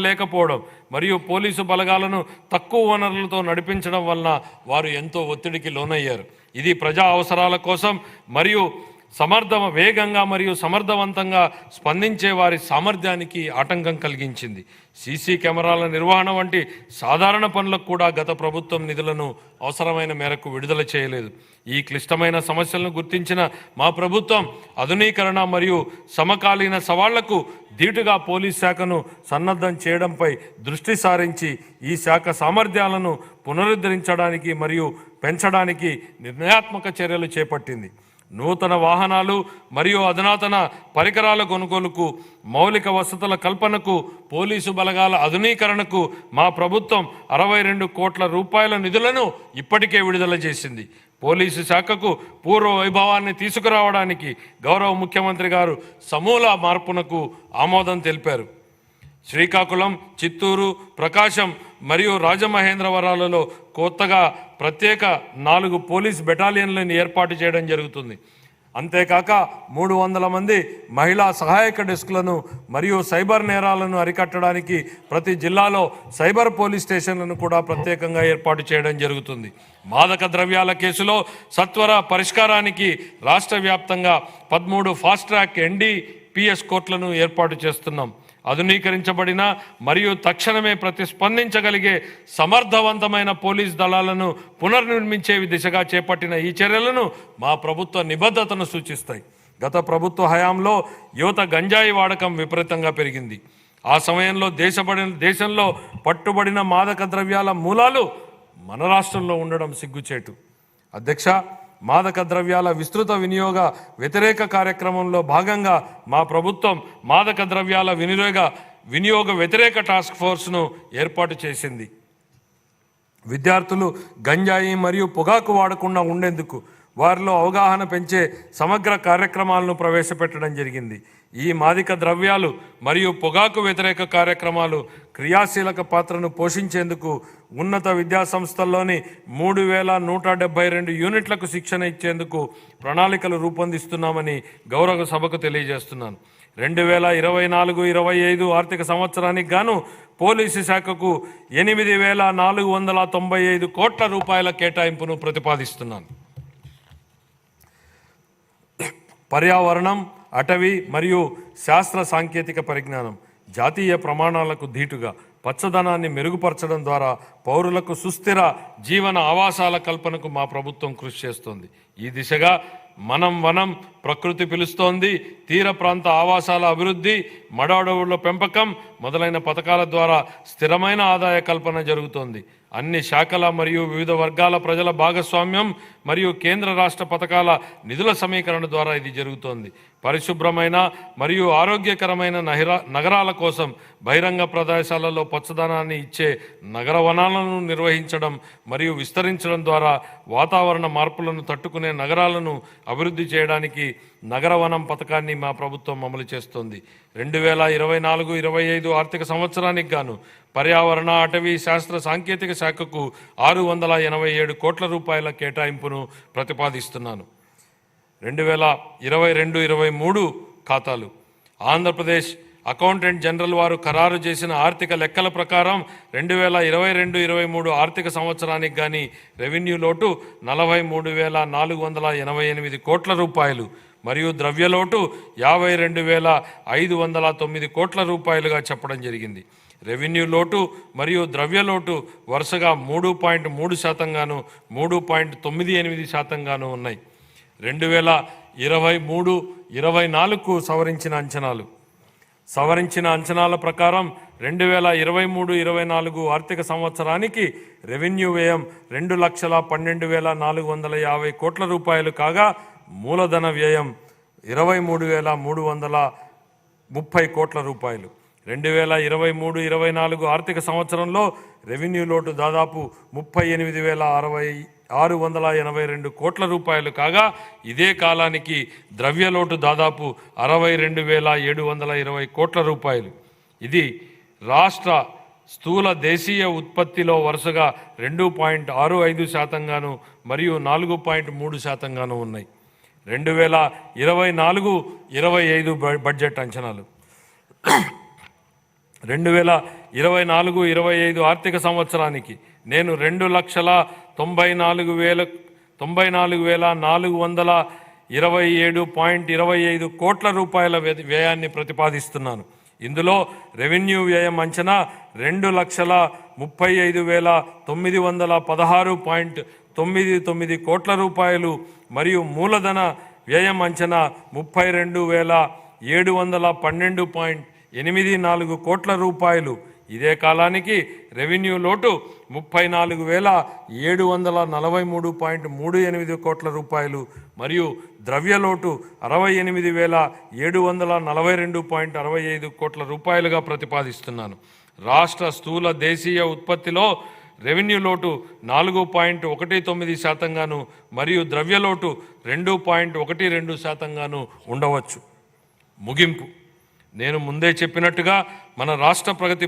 లేకపోవడం మరియు పోలీసు బలగాలను తక్కువ వనరులతో నడిపించడం వలన వారు ఎంతో ఒత్తిడికి లోనయ్యారు. ఇది ప్రజా అవసరాల కోసం మరియు వేగంగా మరియు సమర్థవంతంగా స్పందించే వారి సామర్థ్యానికి ఆటంకం కలిగించింది. సీసీ కెమెరాల నిర్వహణ వంటి సాధారణ పనులకు కూడా గత ప్రభుత్వం నిధులను అవసరమైన మేరకు విడుదల చేయలేదు. ఈ క్లిష్టమైన సమస్యలను గుర్తించిన మా ప్రభుత్వం ఆధునీకరణ మరియు సమకాలీన సవాళ్లకు ధీటుగా పోలీస్ శాఖను సన్నద్ధం చేయడంపై దృష్టి సారించి ఈ శాఖ సామర్థ్యాలను పునరుద్ధరించడానికి మరియు పెంచడానికి నిర్ణయాత్మక చర్యలు చేపట్టింది. నూతన వాహనాలు మరియు అధునాతన పరికరాల కొనుగోలుకు, మౌలిక వసతుల కల్పనకు, పోలీసు బలగాల ఆధునీకరణకు మా ప్రభుత్వం 62 కోట్ల రూపాయల నిధులను ఇప్పటికే విడుదల చేసింది. పోలీసు శాఖకు పూర్వ వైభవాన్ని తీసుకురావడానికి గౌరవ ముఖ్యమంత్రి గారు సమూల మార్పునకు ఆమోదం తెలిపారు. శ్రీకాకుళం, చిత్తూరు, ప్రకాశం మరియు రాజమహేంద్రవరాలలో కొత్తగా ప్రత్యేక 4 పోలీస్ బెటాలియన్లను ఏర్పాటు చేయడం జరుగుతుంది. అంతేకాక 300 మంది మహిళా సహాయక డెస్క్లను మరియు సైబర్ నేరాలను అరికట్టడానికి ప్రతి జిల్లాలో సైబర్ పోలీస్ స్టేషన్లను కూడా ప్రత్యేకంగా ఏర్పాటు చేయడం జరుగుతుంది. మాదక ద్రవ్యాల కేసులో సత్వర పరిష్కారానికి రాష్ట్ర వ్యాప్తంగా 13 ఫాస్ట్ ట్రాక్ NDPS కోర్టులను ఏర్పాటు చేస్తున్నాం. ఆధునీకరించబడిన మరియు తక్షణమే ప్రతిస్పందించగలిగే సమర్థవంతమైన పోలీస్ దళాలను పునర్నిర్మించే దిశగా చేపట్టిన ఈ చర్యలను మా ప్రభుత్వ నిబద్ధతను సూచిస్తాయి. గత ప్రభుత్వ హయాంలో యువత గంజాయి వాడకం విపరీతంగా పెరిగింది. ఆ సమయంలో దేశంలో పట్టుబడిన మాదక ద్రవ్యాల మూలాలు మన రాష్ట్రంలో ఉండడం సిగ్గుచేటు. అధ్యక్ష, మాదక ద్రవ్యాల విస్తృత వినియోగ వ్యతిరేక కార్యక్రమంలో భాగంగా మా ప్రభుత్వం మాదక ద్రవ్యాల వినియోగ వ్యతిరేక టాస్క్ ఫోర్స్ను ఏర్పాటు చేసింది. విద్యార్థులు గంజాయి మరియు పొగాకు వాడకుండా ఉండేందుకు వారిలో అవగాహన పెంచే సమగ్ర కార్యక్రమాలను ప్రవేశపెట్టడం జరిగింది. ఈ మాదక ద్రవ్యాలు మరియు పొగాకు వ్యతిరేక కార్యక్రమాలు క్రియాశీలక పాత్రను పోషించేందుకు ఉన్నత విద్యాసంస్థల్లోని 3172 యూనిట్లకు శిక్షణ ఇచ్చేందుకు ప్రణాళికలు రూపొందిస్తున్నామని గౌరవ సభకు తెలియజేస్తున్నాను. 2024-25 ఆర్థిక సంవత్సరానికి గాను పోలీసు శాఖకు 8495 కోట్ల రూపాయల కేటాయింపును ప్రతిపాదిస్తున్నాను. పర్యావరణం, అటవీ మరియు శాస్త్ర సాంకేతిక పరిజ్ఞానం, జాతీయ ప్రమాణాలకు ధీటుగా పచ్చదనాన్ని మెరుగుపరచడం ద్వారా పౌరులకు సుస్థిర జీవన ఆవాసాల కల్పనకు మా ప్రభుత్వం కృషి చేస్తోంది. ఈ దిశగా వనం ప్రకృతి పిలుస్తోంది, తీర ప్రాంత ఆవాసాల అభివృద్ధి, మడ అడవుల పెంపకం మొదలైన పథకాల ద్వారా స్థిరమైన ఆదాయ కల్పన జరుగుతోంది. అన్ని శాఖల మరియు వివిధ వర్గాల ప్రజల భాగస్వామ్యం మరియు కేంద్ర రాష్ట్ర పథకాల నిధుల సమీకరణ ద్వారా ఇది జరుగుతోంది. పరిశుభ్రమైన మరియు ఆరోగ్యకరమైన నగరాల కోసం బహిరంగ ప్రదేశాలలో పచ్చదనాన్ని ఇచ్చే నగర వనాలను నిర్వహించడం మరియు విస్తరించడం ద్వారా వాతావరణ మార్పులను తట్టుకునే నగరాలను అభివృద్ధి చేయడానికి నగర వనం పథకాన్ని మా ప్రభుత్వం అమలు చేస్తోంది. 2024-25 ఆర్థిక సంవత్సరానికి గాను పర్యావరణ, అటవీ, శాస్త్ర సాంకేతిక శాఖకు 687 కోట్ల రూపాయల కేటాయింపును ప్రతిపాదిస్తున్నాను. 2022-23 ఖాతాలు. ఆంధ్రప్రదేశ్ అకౌంటెంట్ జనరల్ వారు ఖరారు చేసిన ఆర్థిక లెక్కల ప్రకారం 2022-23 ఆర్థిక సంవత్సరానికి గాని రెవెన్యూ లోటు 43,488 కోట్ల రూపాయలు మరియు ద్రవ్యలోటు 52,509 కోట్ల రూపాయలుగా చెప్పడం జరిగింది. రెవెన్యూ లోటు మరియు ద్రవ్యలోటు వరుసగా 3.3% గాను 3.98% గాను ఉన్నాయి. 2023-24కు సవరించిన అంచనాల ప్రకారం 2023-24 ఆర్థిక సంవత్సరానికి రెవెన్యూ వ్యయం 2,12,450 కోట్ల రూపాయలు కాగా మూలధన వ్యయం 23,330 కోట్ల రూపాయలు. 2023-24 ఆర్థిక సంవత్సరంలో రెవెన్యూ లోటు దాదాపు 38,682 కోట్ల రూపాయలు కాగా ఇదే కాలానికి ద్రవ్యలోటు దాదాపు 62,720 కోట్ల రూపాయలు. ఇది రాష్ట్ర స్థూల దేశీయ ఉత్పత్తిలో వరుసగా 2.65% గాను మరియు 4.3% గాను ఉన్నాయి. 2024-25 బడ్జెట్ అంచనాలు. 2024-25 ఆర్థిక సంవత్సరానికి నేను 2,94,427.25 కోట్ల రూపాయల వ్యయాన్ని ప్రతిపాదిస్తున్నాను. ఇందులో రెవెన్యూ వ్యయం అంచనా 2,35,916.99 కోట్ల రూపాయలు మరియు మూలధన వ్యయం అంచనా 32,712.84 కోట్ల రూపాయలు. ఇదే కాలానికి రెవెన్యూ లోటు 34,743.38 కోట్ల రూపాయలు మరియు ద్రవ్యలోటు 68,742.65 కోట్ల రూపాయలుగా ప్రతిపాదిస్తున్నాను. రాష్ట్ర స్థూల దేశీయ ఉత్పత్తిలో రెవెన్యూ లోటు 4.19% మరియు ద్రవ్యలోటు 2.12% ఉండవచ్చు. ముగింపు. నేను ముందే చెప్పినట్టుగా మన రాష్ట్ర ప్రగతి